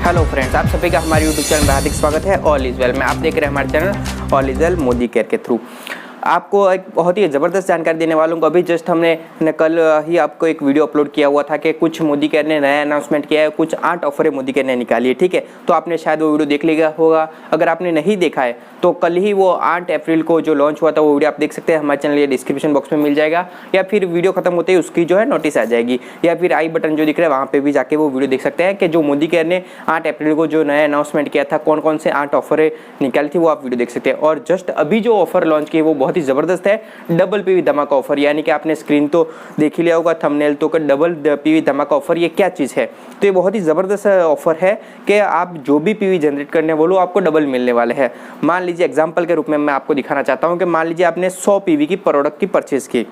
Hello friends, आप सभी का हमारे यूट्यूब चैनल में हार्दिक स्वागत है। ऑल इज वेल में आप देख रहे हैं हमारे channel all is well Modi care के थ्रू। आपको एक बहुत ही ज़बरदस्त जानकारी देने वालों को। अभी जस्ट हमने कल ही आपको एक वीडियो अपलोड किया हुआ था कि कुछ मोदी केयर ने नया अनाउंसमेंट किया है, कुछ 8 ऑफरें मोदी केयर ने निकाली है। ठीक है, तो आपने शायद वो वीडियो देख लिया होगा। अगर आपने नहीं देखा है तो कल ही वो 8 अप्रैल को जो लॉन्च हुआ था वो वीडियो आप देख सकते हैं। हमारे चैनल या डिस्क्रिप्शन बॉक्स में मिल जाएगा, या फिर वीडियो खत्म होते ही उसकी जो है नोटिस आ जाएगी, या फिर आई बटन जो दिख रहा है वहाँ पे भी जाके वो वीडियो देख सकते हैं कि जो मोदी केयर ने 8 अप्रैल को जो नया अनाउंसमेंट किया था, कौन कौन से 8 ऑफरें निकाली थी, वो आप वीडियो देख सकते हैं। और जस्ट अभी जो ऑफर लॉन्च की है वो बहुत ही ज़बरदस्त है, डबल पीवी धमाका ऑफर। यानी कि आपने स्क्रीन तो देख ही लिया होगा, थंबनेल तो, डबल पीवी धमाका ऑफर ये क्या चीज़ है। तो ये बहुत ही ज़बरदस्त ऑफर है कि आप जो भी पीवी जनरेट करने बोलो आपको डबल मिलने वाले हैं। मान लीजिए एग्जांपल के रूप में मैं आपको दिखाना चाहता हूं कि मान लीजिए आपने 100 पीवी की प्रोडक्ट की परचेज की,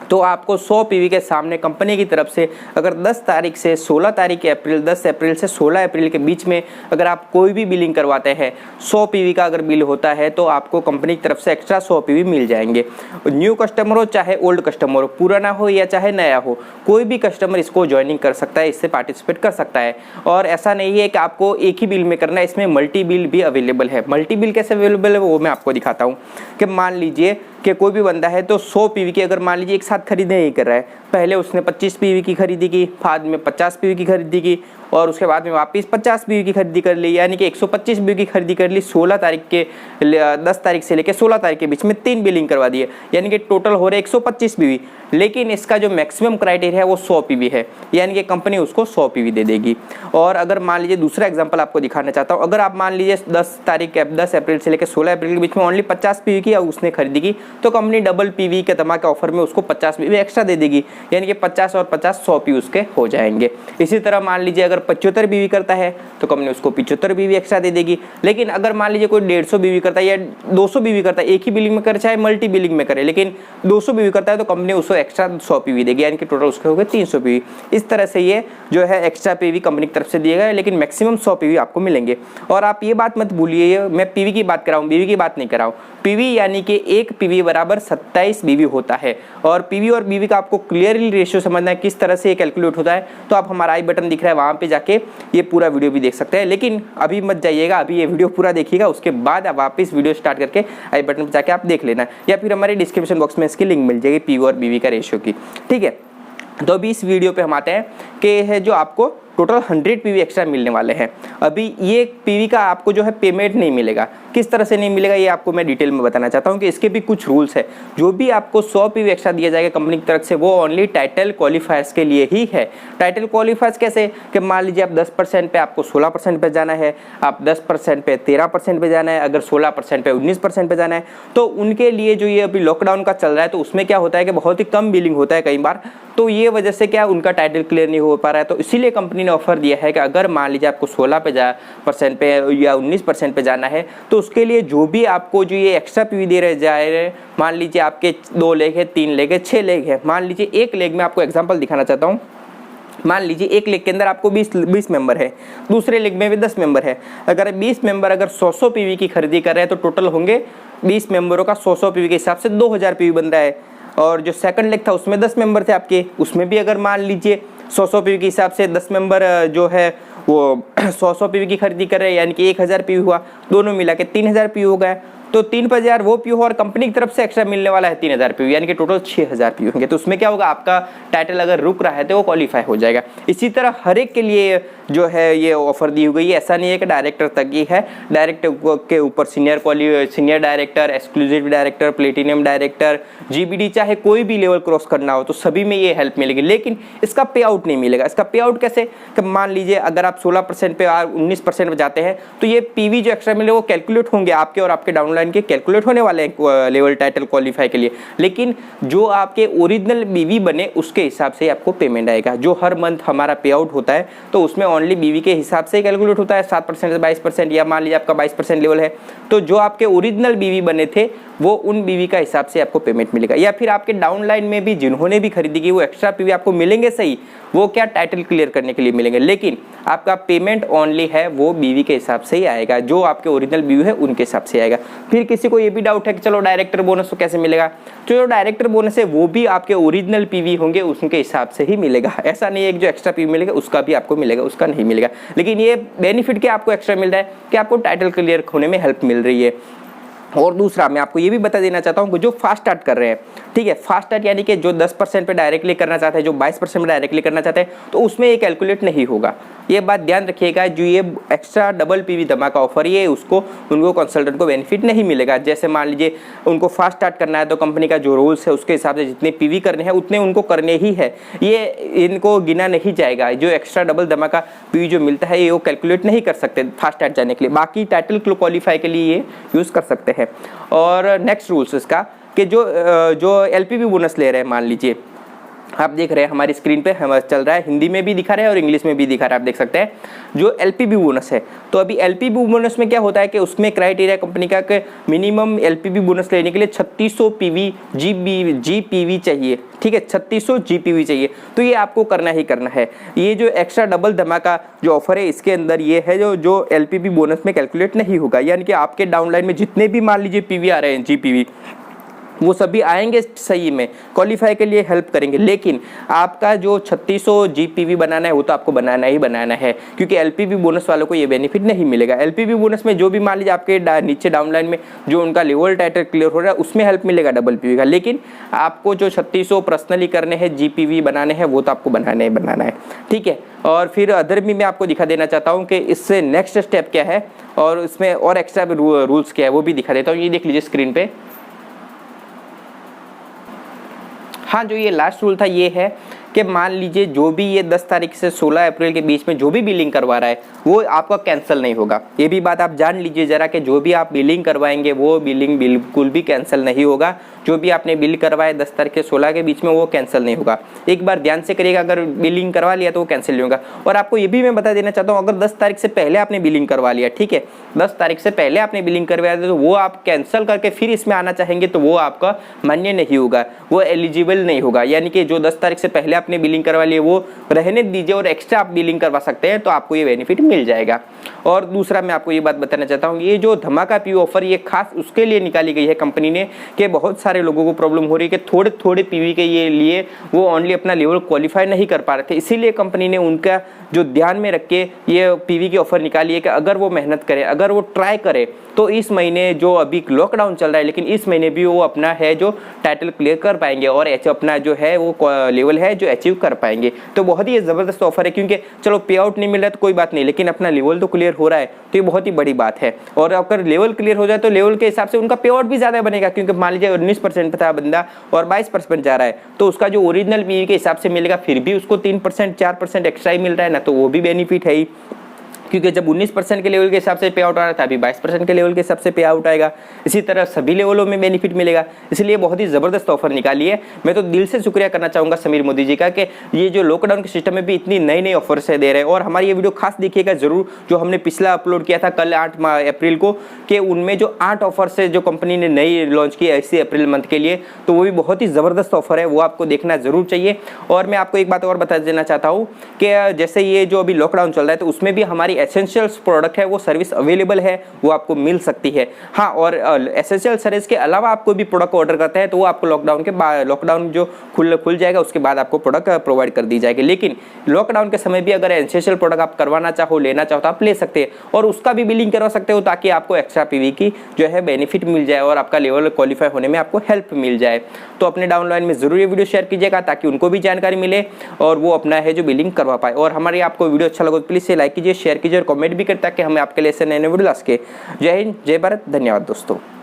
तो आपको 100 पीवी के सामने कंपनी की तरफ से अगर 10 तारीख से 16 तारीख अप्रैल, 10 अप्रैल से 16 अप्रैल के बीच में अगर आप कोई भी बिलिंग करवाते हैं, 100 पीवी का अगर बिल होता है तो आपको कंपनी की तरफ से एक्स्ट्रा 100 पीवी मिल जाएंगे। न्यू कस्टमर हो चाहे ओल्ड कस्टमर हो, पुराना हो या चाहे नया हो, कोई भी कस्टमर इसको ज्वाइनिंग कर सकता है, इससे पार्टिसिपेट कर सकता है। और ऐसा नहीं है कि आपको एक ही बिल में करना है, इसमें मल्टी बिल भी अवेलेबल है। मल्टी बिल कैसे अवेलेबल है वो मैं आपको दिखाता हूँ। कि मान लीजिए कि कोई भी बंदा है तो 100 पीवी की अगर मान लीजिए एक साथ खरीदने नहीं कर रहा है, पहले उसने 25 पीवी की खरीदी की, बाद में 50 पीवी की खरीदी की, और उसके बाद में वापस 50 पीवी की खरीदी कर ली, यानी कि 125 पीवी की खरीदी कर ली। 16 तारीख के 10 तारीख से लेकर 16 तारीख के बीच में 3 बिलिंग करवा दी है, यानी कि टोटल हो रहे 125 पीवी। लेकिन इसका जो मैक्सिमम क्राइटेरिया है वो 100 पीवी है, यानी कि कंपनी उसको 100 पीवी दे देगी। और अगर मान लीजिए दूसरा एग्जांपल आपको दिखाना चाहता हूँ, अगर आप मान लीजिए 10 अप्रैल से लेकर 16 अप्रैल के बीच में ओनली 50 पीवी की उसने खरीदी की, तो कंपनी डबल पीवी के धमाके ऑफर में उसको 50 पीवी एक्स्ट्रा दे देगी, यानी कि 50 और 50 100 पीवी उसके हो जाएंगे। इसी तरह मान लीजिए अगर 75 बीवी करता है तो कंपनी उसको 75 बीवी एक्स्ट्रा दे देगी। लेकिन अगर मान लीजिए कोई 150 बीवी करता है या 200 बीवी करता है, एक ही बिलिंग में करे चाहे मल्टी बिलिंग में करे, लेकिन 200 बीवी करता है तो कंपनी उसको एक्स्ट्रा 100 पीवी देगी, यानी कि टोटल उसके हो गए 300 पीवी। इस तरह से ये जो है एक्स्ट्रा पीवी कंपनी की तरफ से दिए गए, लेकिन मैक्सिमम 100 पीवी आपको मिलेंगे। और आप ये बात मत भूलिए, मैं पीवी की बात कर रहा हूँ, बीवी की बात नहीं कर रहा हूँ। पीवी यानी कि एक पीवी बराबर 27 बीवी होता है। और पीवी और बीवी का आपको क्लियरली रेशियो समझना है किस तरह से कैलकुलेट होता है, तो आप हमारा आई बटन दिख रहा है वहाँ पे जाके ये पूरा वीडियो भी देख सकते हैं। लेकिन अभी मत जाइएगा, अभी ये वीडियो पूरा देखिएगा, उसके बाद आप वापस वीडियो स्टार्ट करके आई बटन पे जाके आप देख लेना, या फिर हमारे डिस्क्रिप्शन बॉक्स में इसकी लिंक मिल जाएगी पीवी और बीवी का रेशियो की। ठीक है, तो अभी इस वीडियो पे हम आते हैं कि है जो आपको टोटल 100 पीवी एक्स्ट्रा मिलने वाले हैं। अभी ये पीवी का आपको जो है पेमेंट नहीं मिलेगा। किस तरह से नहीं मिलेगा ये आपको मैं डिटेल में बताना चाहता हूँ कि इसके भी कुछ रूल्स है। जो भी आपको 100 पीवी एक्स्ट्रा दिया जाएगा कंपनी की तरफ से, वो ओनली टाइटल क्वालिफायर्स के लिए ही है। टाइटल क्वालिफायर्स कैसे, कि मान लीजिए आप 10% पे आपको 16% पे जाना है, आप 10% पे 13% पे जाना है, अगर 16% पे 19% पे जाना है, तो उनके लिए जो ये अभी लॉकडाउन का चल रहा है तो उसमें क्या होता है कि बहुत ही कम बिलिंग होता है कई बार, तो ये वजह से क्या उनका टाइटल क्लियर नहीं हो पा रहा है। तो इसीलिए कंपनी ने ऑफर दिया है कि अगर मान लीजिए आपको 16% पे या 19% पे जाना है, तो उसके लिए जो भी आपको जो ये एक्स्ट्रा पीवी दे रहे जा रहे हैं, मान लीजिए आपके 2 लेग है, 3 लेग है, 6 लेग है, मान लीजिए एक लेग में आपको एग्जांपल दिखाना चाहता हूँ। मान लीजिए एक लेग के अंदर आपको 20 मेंबर है, दूसरे लेग में भी 10 मेंबर है। अगर 20 मेंबर अगर 100 पीवी की खरीदी कर रहे हैं तो टोटल होंगे 20 मेंबरों का 100 पीवी के हिसाब से 2000 पीवी बन रहा है। और जो सेकंड लेग था उसमें 10 मेंबर थे आपके, उसमें भी अगर मान लीजिए 100 पीवी के हिसाब से 10 मेंबर जो है वो 100 पीवी की खरीदी कर रहे हैं, यानी कि 1000 पीवी हुआ, दोनों मिला के 3000 पीवी हो गया। तो 3000 वो पीवी और कंपनी की तरफ से एक्स्ट्रा मिलने वाला है 3000 पीवी, यानी कि टोटल 6000 पीवी होंगे। तो उसमें क्या होगा, आपका टाइटल अगर रुक रहा है तो वो क्वालिफाई हो जाएगा। इसी तरह हर एक के लिए जो है ये ऑफर दी हुई है। ऐसा नहीं है कि डायरेक्टर तक ही है, डायरेक्टर के ऊपर senior director, exclusive director, platinum director, GBD, चाहे कोई भी लेवल क्रॉस करना हो तो सभी में ये हेल्प मिलेगी। लेकिन इसका पे आउट नहीं मिलेगा। इसका पे आउट कैसे, कि मान लीजिए अगर आप 16% पे और 19% पे जाते हैं तो ये पीवी जो एक्स्ट्रा मिले वो कैलकुलेट होंगे आपके और आपके डाउनलाइन के, कैलकुलेट होने वाले हैं लेवल टाइटल क्वालिफाई के लिए। लेकिन जो आपके ओरिजिनल बीवी बने उसके हिसाब से आपको पेमेंट आएगा। जो हर मंथ हमारा पे आउट होता है तो उसमें ओनली बीवी के हिसाब से कैलकुलेट होता है, 7% से 22%, या मान लीजिए आपका 22% लेवल है तो जो आपके ओरिजिनल बीवी बने थे वो उन बीवी का हिसाब से आपको पेमेंट मिलेगा। या फिर आपके डाउनलाइन में भी जिन्होंने भी खरीदी की वो एक्स्ट्रा पीवी आपको मिलेंगे सही, वो क्या टाइटल क्लियर करने के लिए मिलेंगे, लेकिन आपका पेमेंट ओनली है वो बीवी के हिसाब से ही आएगा, जो आपके ओरिजिनल बीवी है उनके हिसाब से आएगा। फिर किसी को ये भी डाउट है कि चलो डायरेक्टर बोनस तो कैसे मिलेगा, जो डायरेक्टर बोनस है वो भी आपके ओरिजिनल पीवी होंगे उनके हिसाब से ही मिलेगा। ऐसा नहीं है कि जो एक्स्ट्रा पीवी मिलेगा उसका भी आपको मिलेगा, उसका नहीं मिलेगा। लेकिन ये बेनिफिट क्या आपको एक्स्ट्रा मिल रहा है कि आपको टाइटल क्लियर होने में हेल्प मिल रही है। और दूसरा मैं आपको ये भी बता देना चाहता हूँ कि जो फास्ट स्टार्ट कर रहे हैं, ठीक है, फास्ट स्टार्ट यानी कि जो 10% पे डायरेक्टली करना चाहते हैं, जो 22% पे डायरेक्टली करना चाहते हैं, तो उसमें ये कैलकुलेट नहीं होगा। ये बात ध्यान रखिएगा, जो ये एक्स्ट्रा डबल पीवी धमाका ऑफर ये उनको कंसल्टेंट को बेनिफिट नहीं मिलेगा। जैसे मान लीजिए उनको फास्ट स्टार्ट करना है तो कंपनी का जो रूल्स है उसके हिसाब से जितने पीवी करने हैं उतने उनको करने ही है, ये इनको गिना नहीं जाएगा। जो एक्स्ट्रा डबल धमाका पीवी जो मिलता है ये वो कैलकुलेट नहीं कर सकते फास्ट स्टार्ट जाने के लिए, बाकी टाइटल क्वालिफाई के लिए ये यूज़ कर सकते हैं। और नेक्स्ट रूल्स इसका कि जो एलपीवी बोनस ले रहे हैं, मान लीजिए आप देख रहे हैं हमारी स्क्रीन पे हमारा चल रहा है, हिंदी में भी दिखा रहा है और इंग्लिश में भी दिखा रहा है, आप देख सकते हैं जो एलपीवी बोनस है। तो अभी एलपीवी बोनस में क्या होता है कि उसमें क्राइटेरिया कंपनी का कि मिनिमम एलपीवी बोनस लेने के लिए 3600 पीवी जीपीवी चाहिए, ठीक है, 3600 जीपीवी चाहिए। तो ये आपको करना ही करना है। ये जो एक्स्ट्रा डबल धमाका जो ऑफर है इसके अंदर ये है जो एलपीवी बोनस में कैलकुलेट नहीं होगा, यानी कि आपके डाउनलाइन में जितने भी मान लीजिए पीवी आ रहे हैं जीपीवी वो सभी आएंगे सही में, क्वालिफाई के लिए हेल्प करेंगे, लेकिन आपका जो 3600 जीपीवी बनाना है वो तो आपको बनाना ही बनाना है, क्योंकि एलपीवी बोनस वालों को ये बेनिफिट नहीं मिलेगा। एलपीवी बोनस में जो भी मान लीजिए आपके नीचे डाउनलाइन में जो उनका लेवल टाइटल क्लियर हो रहा है उसमें हेल्प मिलेगा डबल पीवी का, लेकिन आपको जो 3600 पर्सनली करने हैं जीपीवी बनाने हैं वो तो आपको बनाना ही बनाना है, ठीक है। और फिर अदर भी मैं आपको दिखा देना चाहता हूँ कि इससे नेक्स्ट स्टेप क्या है और इसमें और एक्स्ट्रा रूल्स क्या है वो भी दिखा देता हूँ। ये देख लीजिए स्क्रीन पे। हाँ, जो ये लास्ट रूल था ये है कि मान लीजिए जो भी ये 10 तारीख से 16 अप्रैल के बीच में जो भी बिलिंग करवा रहा है वो आपका कैंसिल नहीं होगा। ये भी बात आप जान लीजिए जरा कि जो भी आप बिलिंग करवाएंगे वो बिलिंग बिल्कुल भी कैंसिल नहीं होगा। जो भी आपने बिल करवाए 10 तारीख से 16 के बीच में वो कैंसिल नहीं होगा। एक बार ध्यान से करिएगा, अगर बिलिंग करवा लिया तो वो कैंसिल नहीं होगा। और आपको ये भी मैं बता देना चाहता हूँ, अगर 10 तारीख से पहले आपने बिलिंग करवा लिया, ठीक है, 10 तारीख से पहले आपने बिलिंग करवाया तो वो आप कैंसिल करके फिर इसमें आना चाहेंगे तो वो आपका मान्य नहीं होगा, वो एलिजिबल नहीं होगा। यानी कि जो 10 तारीख से पहले आपने बिलिंग करवा लिया वो रहने दीजिए और एक्स्ट्रा आप बिलिंग करवा सकते हैं तो आपको ये बेनिफिट मिल जाएगा। और दूसरा मैं आपको ये बात बताना चाहता हूँ, ये जो धमाका पीवी ऑफर ये खास उसके लिए निकाली गई है कंपनी ने कि बहुत सारे लोगों को प्रॉब्लम हो रही है कि थोड़े थोड़े पीवी के ये लिए वो ओनली अपना लेवल क्वालिफाई नहीं कर पा रहे थे, इसीलिए कंपनी ने उनका जो ध्यान में रख के ये पीवी की ऑफर निकाली है कि अगर वो मेहनत करे, अगर वो ट्राई करे तो इस महीने जो अभी लॉकडाउन चल रहा है लेकिन इस महीने भी वो अपना है जो टाइटल क्लियर कर पाएंगे और अपना जो है वो लेवल है जो अचीव कर पाएंगे। तो बहुत ही ज़बरदस्त ऑफर है, क्योंकि चलो पे आउट नहीं मिल रहा तो कोई बात नहीं, लेकिन अपना लेवल तो क्लियर हो रहा है तो ये बहुत ही बड़ी बात है। और अगर लेवल क्लियर हो जाए तो लेवल के हिसाब से उनका पे आउट भी ज़्यादा बनेगा, क्योंकि मान लीजिए 19% था बंदा और 22% जा रहा है तो उसका जो ओरिजिनल पीवी के हिसाब से मिलेगा फिर भी उसको 3% 4% एक्स्ट्रा ही मिल रहा है ना, तो वो भी बेनिफिट है ही, क्योंकि जब 19% के लेवल के हिसाब से पे आउट आ रहा था अभी 22% के लेवल के हिसाब से पे आउट आएगा। इसी तरह सभी लेवलों में बेनिफिट मिलेगा, इसलिए बहुत ही ज़बरदस्त ऑफर निकाली है। मैं तो दिल से शुक्रिया करना चाहूँगा समीर मोदी जी का कि ये जो लॉकडाउन के सिस्टम में भी इतनी नई नई ऑफर से दे रहे हैं। और हमारी ये वीडियो खास देखिएगा ज़रूर, जो हमने पिछला अपलोड किया था कल 8 अप्रैल को, कि उनमें जो 8 ऑफर से जो कंपनी ने नई लॉन्च की ऐसे अप्रैल मंथ के लिए, तो वो भी बहुत ही ज़बरदस्त ऑफर है, वो आपको देखना ज़रूर चाहिए। और मैं आपको एक बात और बता देना चाहता हूँ कि जैसे ये जो अभी लॉकडाउन चल रहा है तो उसमें भी हमारी एसेंशियल्स प्रोडक्ट है वो सर्विस अवेलेबल है, वो आपको मिल सकती है। हाँ, और एसेंशियल सर्विस के अलावा आप कोई भी प्रोडक्ट ऑर्डर करते हैं तो वो आपको लॉकडाउन जो खुल जाएगा उसके बाद आपको प्रोडक्ट प्रोवाइड कर दी जाएगी। लेकिन लॉकडाउन के समय भी अगर एसेंशियल प्रोडक्ट आप करवाना चाहो, लेना चाहो तो आप ले सकते हैं और उसका भी बिलिंग करवा सकते हो, ताकि आपको एक्स्ट्रा पीवी की जो है बेनिफिट मिल जाए और आपका लेवल क्वालिफाई होने में आपको हेल्प मिल जाए। तो अपने डाउनलाइन में जरूर ये वीडियो शेयर कीजिएगा ताकि उनको भी जानकारी मिले और वो अपना है जो बिलिंग करवा पाए। और हमारी आपको वीडियो अच्छा लगे तो प्लीज़ से लाइक कीजिए, शेयर कीजिए और कमेंट भी करें ताकि हमें आपके लिए ऐसे नए नए वीडियो ला सके। जय हिंद, जय भारत, धन्यवाद दोस्तों।